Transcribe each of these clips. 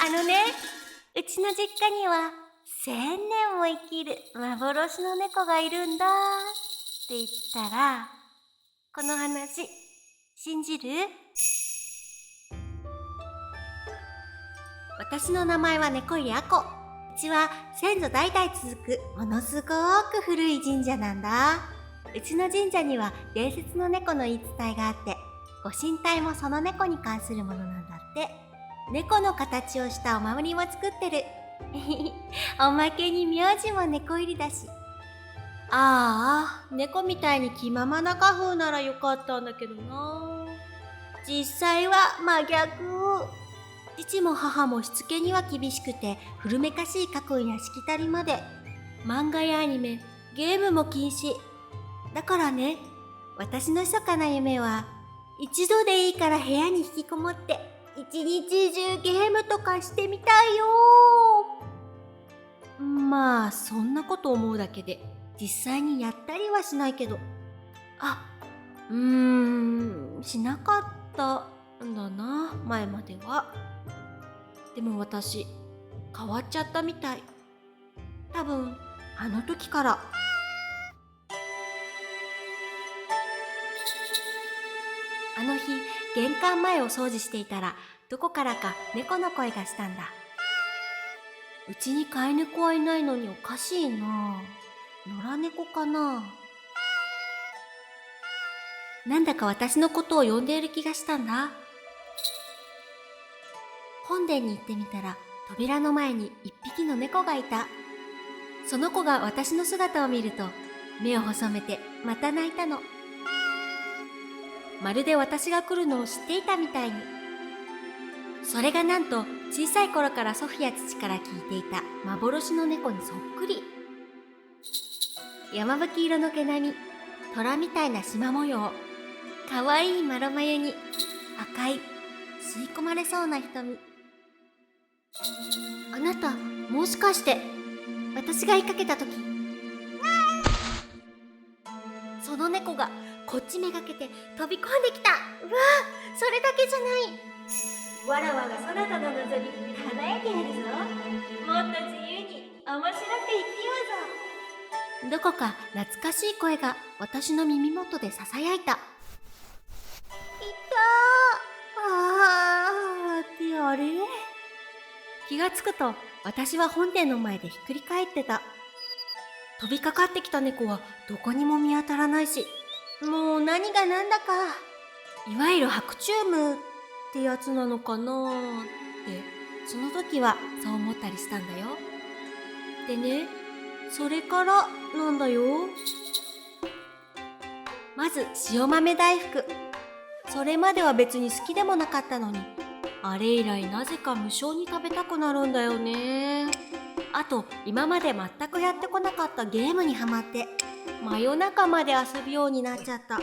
うちの実家には1000年も生きる幻の猫がいるんだって言ったら、この話信じる？私の名前は猫入あこ。うちは先祖代々続くものすごく古い神社なんだ。うちの神社には伝説の猫の言い伝えがあって、ご神体もその猫に関するものなんだって。猫の形をしたお守りも作ってる。おまけに名字も猫入りだし。ああ、猫みたいに気ままな家風ならよかったんだけどな。実際は真逆。父も母もしつけには厳しくて、古めかしい家訓やしきたりまで、漫画やアニメ、ゲームも禁止。だからね、私の密かな夢は、一度でいいから部屋に引きこもって、一日中ゲームとかしてみたいよ。まあ、そんなこと思うだけで、実際にやったりはしないけど。しなかったんだな、前までは。でも私、変わっちゃったみたい。多分、あの時から。あの日、玄関前を掃除していたら、どこからか猫の声がしたんだ。うちに飼い猫はいないのにおかしいな。野良猫かな。なんだか私のことを呼んでいる気がしたんだ。本殿に行ってみたら、扉の前に一匹の猫がいた。その子が私の姿を見ると、目を細めてまた泣いたの。まるで私が来るのを知っていたみたいに。それがなんと小さい頃から祖父や父から聞いていた幻の猫にそっくり。山吹色の毛並み、虎みたいな縞模様、かわいいまろ眉に赤い吸い込まれそうな瞳。あなた、もしかして私が言いかけた時、その猫がこっちめがけて飛び込んできた。うわあ、それだけじゃない。わらわがそなたの望み叶えてやるぞ。もっと自由に面白く生きようぞ。どこか懐かしい声が私の耳元でささやいた。いたー。ってあれ？気がつくと私は本殿の前でひっくり返ってた。飛びかかってきた猫はどこにも見当たらないし、もう何が何だか。いわゆる白チュームってやつなのかなーって、その時はそう思ったりしたんだよ。でね、それからなんだよ。まず塩豆大福。それまでは別に好きでもなかったのに、あれ以来なぜか無性に食べたくなるんだよね。あと今まで全くやってこなかったゲームにハマって、真夜中まで遊ぶようになっちゃった。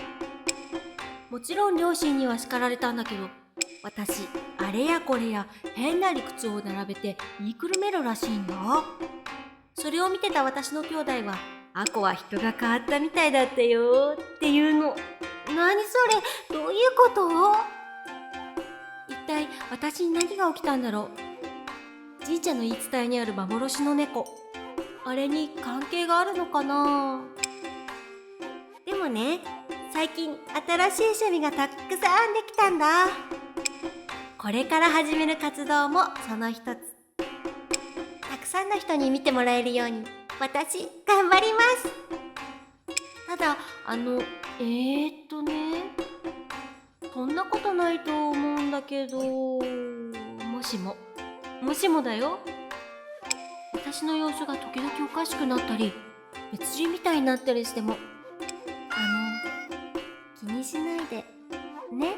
もちろん両親には叱られたんだけど、私あれやこれや変な理屈を並べて言いくるめるらしいんだ。それを見てた私の兄弟は、あこは人が変わったみたいだったよっていうの。何それ、どういうこと？一体私に何が起きたんだろう。神社の言い伝えにある幻の猫、あれに関係があるのかな。でもね、最近新しい趣味がたくさんできたんだ。これから始める活動もその一つ。たくさんの人に見てもらえるように私頑張ります。ただそんなことないと思うんだけど、もしもだよ。私の様子が時々おかしくなったり、別人みたいになったりしても、気にしないでね。